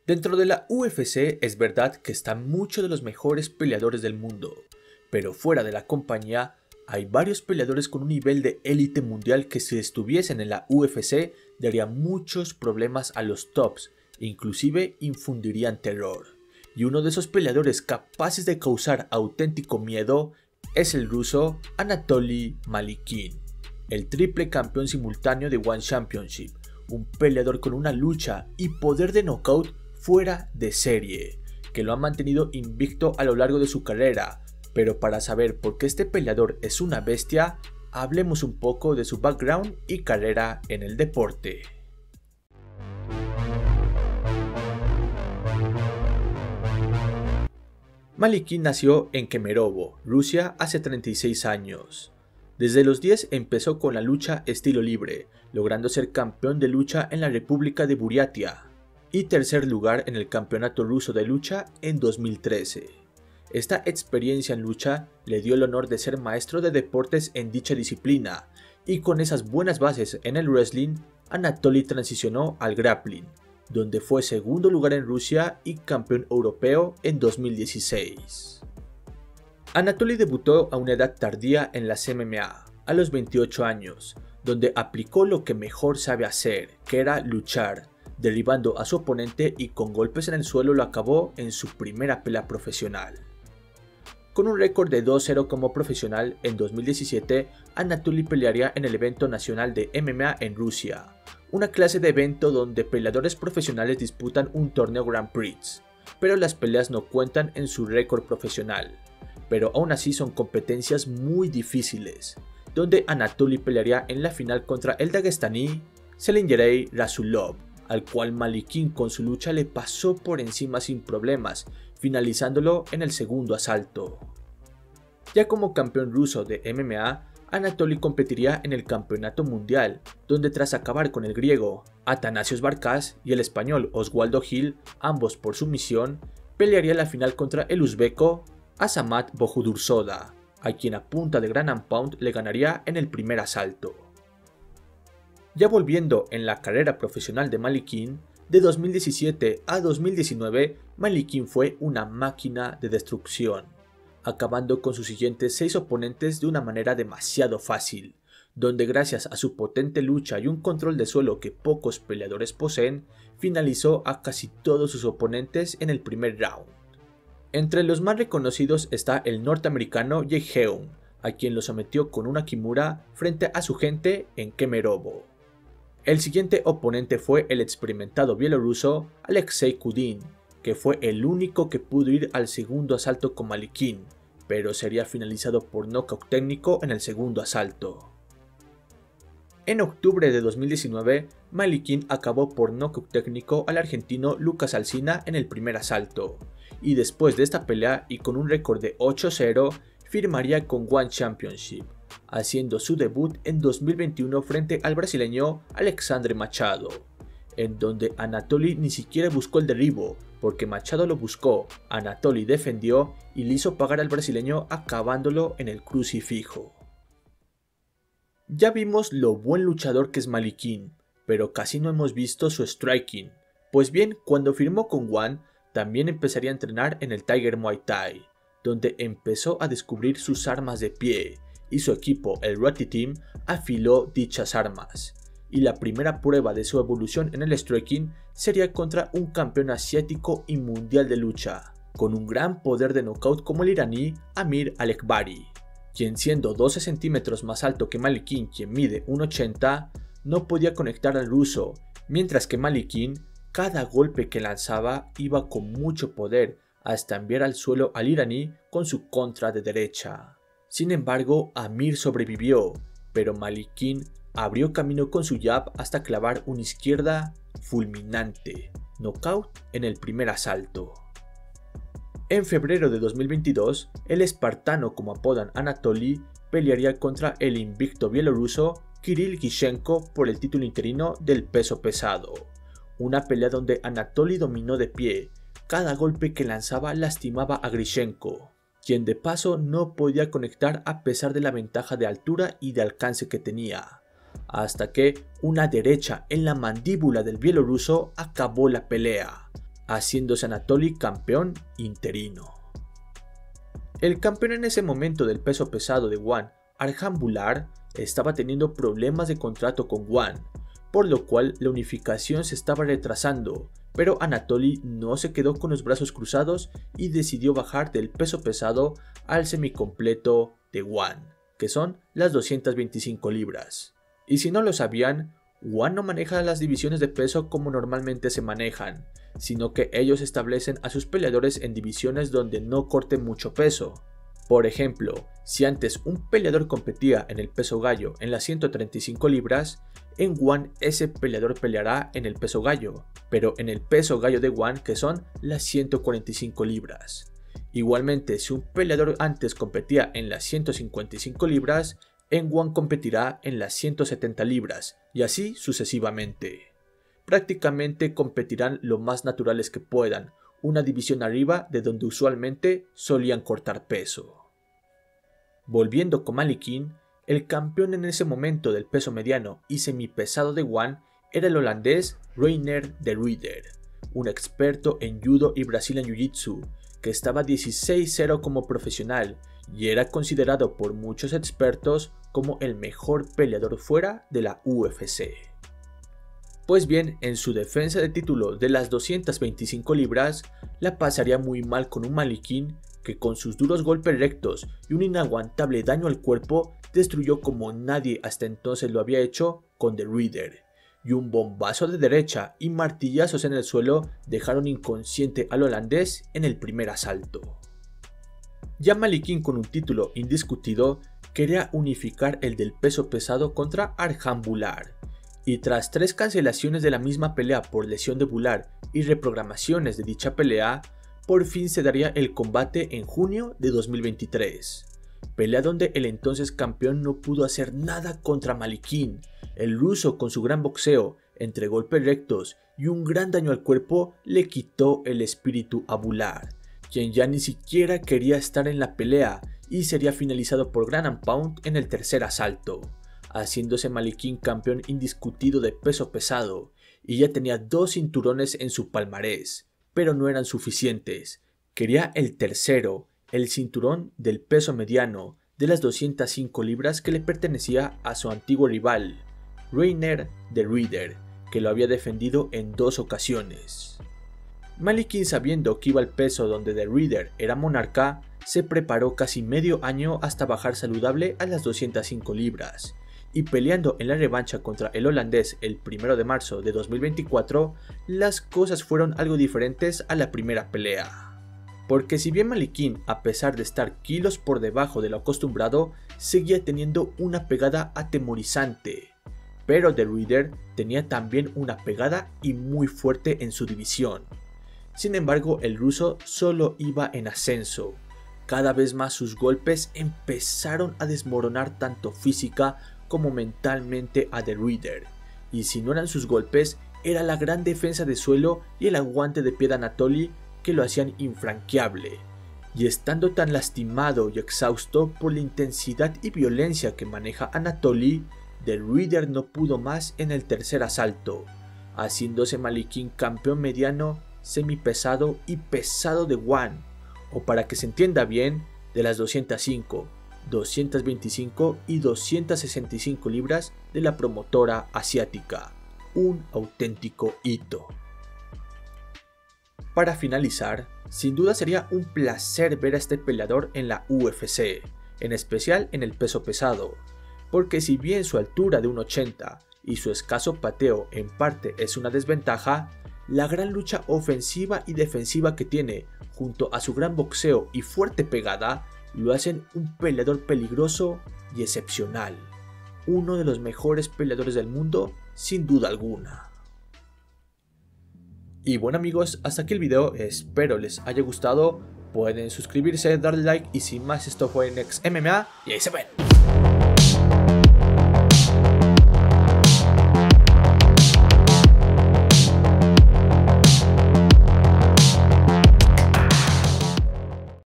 Dentro de la UFC es verdad que están muchos de los mejores peleadores del mundo, pero fuera de la compañía hay varios peleadores con un nivel de élite mundial que si estuviesen en la UFC darían muchos problemas a los tops, inclusive infundirían terror. Y uno de esos peleadores capaces de causar auténtico miedo es el ruso Anatoly Malikin, el triple campeón simultáneo de One Championship, un peleador con una lucha y poder de knockout fuera de serie, que lo ha mantenido invicto a lo largo de su carrera. Pero para saber por qué este peleador es una bestia, hablemos un poco de su background y carrera en el deporte. Malikin nació en Kemerovo, Rusia, hace 36 años. Desde los 10 empezó con la lucha estilo libre, logrando ser campeón de lucha en la República de Buriatia y tercer lugar en el Campeonato Ruso de Lucha en 2013. Esta experiencia en lucha le dio el honor de ser maestro de deportes en dicha disciplina, y con esas buenas bases en el wrestling, Anatoly transicionó al grappling, donde fue segundo lugar en Rusia y campeón europeo en 2016. Anatoly debutó a una edad tardía en las MMA, a los 28 años, donde aplicó lo que mejor sabe hacer, que era luchar, derribando a su oponente y con golpes en el suelo lo acabó en su primera pelea profesional. Con un récord de 2-0 como profesional, en 2017 Anatoly pelearía en el evento nacional de MMA en Rusia, una clase de evento donde peleadores profesionales disputan un torneo Grand Prix, pero las peleas no cuentan en su récord profesional, pero aún así son competencias muy difíciles, donde Anatoly pelearía en la final contra el dagestaní Selingerey Rasulov, al cual Malikin con su lucha le pasó por encima sin problemas, finalizándolo en el segundo asalto. Ya como campeón ruso de MMA, Anatoly competiría en el Campeonato Mundial, donde tras acabar con el griego Atanasios Barkas y el español Oswaldo Gil, ambos por sumisión, pelearía la final contra el uzbeco Azamat Bohudurzoda, a quien a punta de ground and pound le ganaría en el primer asalto. Ya volviendo en la carrera profesional de Malikin, de 2017 a 2019, Malikin fue una máquina de destrucción, acabando con sus siguientes 6 oponentes de una manera demasiado fácil, donde gracias a su potente lucha y un control de suelo que pocos peleadores poseen, finalizó a casi todos sus oponentes en el primer round. Entre los más reconocidos está el norteamericano Jake Heun, a quien lo sometió con una kimura frente a su gente en Kemerovo. El siguiente oponente fue el experimentado bielorruso Alexei Kudin, que fue el único que pudo ir al segundo asalto con Malikin, pero sería finalizado por nocaut técnico en el segundo asalto. En octubre de 2019, Malikin acabó por nocaut técnico al argentino Lucas Alsina en el primer asalto, y después de esta pelea y con un récord de 8-0, firmaría con One Championship, haciendo su debut en 2021 frente al brasileño Alexandre Machado, en donde Anatoly ni siquiera buscó el derribo, porque Machado lo buscó, Anatoly defendió y le hizo pagar al brasileño acabándolo en el crucifijo. Ya vimos lo buen luchador que es Malikin, pero casi no hemos visto su striking. Pues bien, cuando firmó con One, también empezaría a entrenar en el Tiger Muay Thai, donde empezó a descubrir sus armas de pie, y su equipo, el Roti Team, afiló dichas armas. Y la primera prueba de su evolución en el striking sería contra un campeón asiático y mundial de lucha, con un gran poder de knockout como el iraní Amir Alekbari, quien siendo 12 centímetros más alto que Malikin, quien mide 1,80, no podía conectar al ruso, mientras que Malikin, cada golpe que lanzaba iba con mucho poder hasta enviar al suelo al iraní con su contra de derecha. Sin embargo, Amir sobrevivió, pero Malikin abrió camino con su jab hasta clavar una izquierda fulminante, knockout en el primer asalto. En febrero de 2022, el espartano, como apodan Anatoly, pelearía contra el invicto bielorruso Kirill Gishenko por el título interino del peso pesado. Una pelea donde Anatoly dominó de pie, cada golpe que lanzaba lastimaba a Grishenko, quien de paso no podía conectar a pesar de la ventaja de altura y de alcance que tenía, hasta que una derecha en la mandíbula del bielorruso acabó la pelea, haciéndose Anatoly campeón interino. El campeón en ese momento del peso pesado de ONE, Arjan Bular, estaba teniendo problemas de contrato con ONE, por lo cual la unificación se estaba retrasando, pero Anatoly no se quedó con los brazos cruzados y decidió bajar del peso pesado al semicompleto de ONE, que son las 225 libras. Y si no lo sabían, ONE no maneja las divisiones de peso como normalmente se manejan, sino que ellos establecen a sus peleadores en divisiones donde no corten mucho peso. Por ejemplo, si antes un peleador competía en el peso gallo en las 135 libras, en ONE ese peleador peleará en el peso gallo, pero en el peso gallo de ONE, que son las 145 libras. Igualmente, si un peleador antes competía en las 155 libras, en ONE competirá en las 170 libras, y así sucesivamente. Prácticamente competirán lo más naturales que puedan, una división arriba de donde usualmente solían cortar peso. Volviendo con Malikin, el campeón en ese momento del peso mediano y semipesado de ONE era el holandés Reinier de Ridder, un experto en judo y Brazilian Jiu-Jitsu, que estaba 16-0 como profesional y era considerado por muchos expertos como el mejor peleador fuera de la UFC. Pues bien, en su defensa de título de las 225 libras, la pasaría muy mal con un Malikin que con sus duros golpes rectos y un inaguantable daño al cuerpo destruyó como nadie hasta entonces lo había hecho con de Ridder, y un bombazo de derecha y martillazos en el suelo dejaron inconsciente al holandés en el primer asalto. Ya Malikin, con un título indiscutido, quería unificar el del peso pesado contra Arjan Bular, y tras 3 cancelaciones de la misma pelea por lesión de Bular y reprogramaciones de dicha pelea, por fin se daría el combate en junio de 2023, pelea donde el entonces campeón no pudo hacer nada contra Malikin. El ruso, con su gran boxeo, entre golpes rectos y un gran daño al cuerpo, le quitó el espíritu a Bular, quien ya ni siquiera quería estar en la pelea y sería finalizado por Ground and Pound en el tercer asalto, haciéndose Malikin campeón indiscutido de peso pesado, y ya tenía 2 cinturones en su palmarés, pero no eran suficientes. Quería el tercero, el cinturón del peso mediano de las 205 libras que le pertenecía a su antiguo rival, Reinier de Ridder, que lo había defendido en 2 ocasiones. Malikin, sabiendo que iba al peso donde de Ridder era monarca, se preparó casi medio año hasta bajar saludable a las 205 libras, y peleando en la revancha contra el holandés el 1 de marzo de 2024, las cosas fueron algo diferentes a la primera pelea. Porque si bien Malikin, a pesar de estar kilos por debajo de lo acostumbrado, seguía teniendo una pegada atemorizante, pero de Ridder tenía también una pegada y muy fuerte en su división. Sin embargo, el ruso solo iba en ascenso. Cada vez más sus golpes empezaron a desmoronar tanto física como mentalmente a de Ridder, y si no eran sus golpes, era la gran defensa de suelo y el aguante de pie de Anatoly que lo hacían infranqueable. Y estando tan lastimado y exhausto por la intensidad y violencia que maneja Anatoly, de Ridder no pudo más en el tercer asalto, haciéndose Malikin campeón mediano, semipesado y pesado de ONE, o para que se entienda bien, de las 205, 225 y 265 libras de la promotora asiática. Un auténtico hito. Para finalizar, sin duda sería un placer ver a este peleador en la UFC, en especial en el peso pesado, porque si bien su altura de 1,80 y su escaso pateo en parte es una desventaja, la gran lucha ofensiva y defensiva que tiene, junto a su gran boxeo y fuerte pegada, lo hacen un peleador peligroso y excepcional. Uno de los mejores peleadores del mundo, sin duda alguna. Y bueno amigos, hasta aquí el video, espero les haya gustado. Pueden suscribirse, darle like y sin más, esto fue NextMMA y ahí se ven.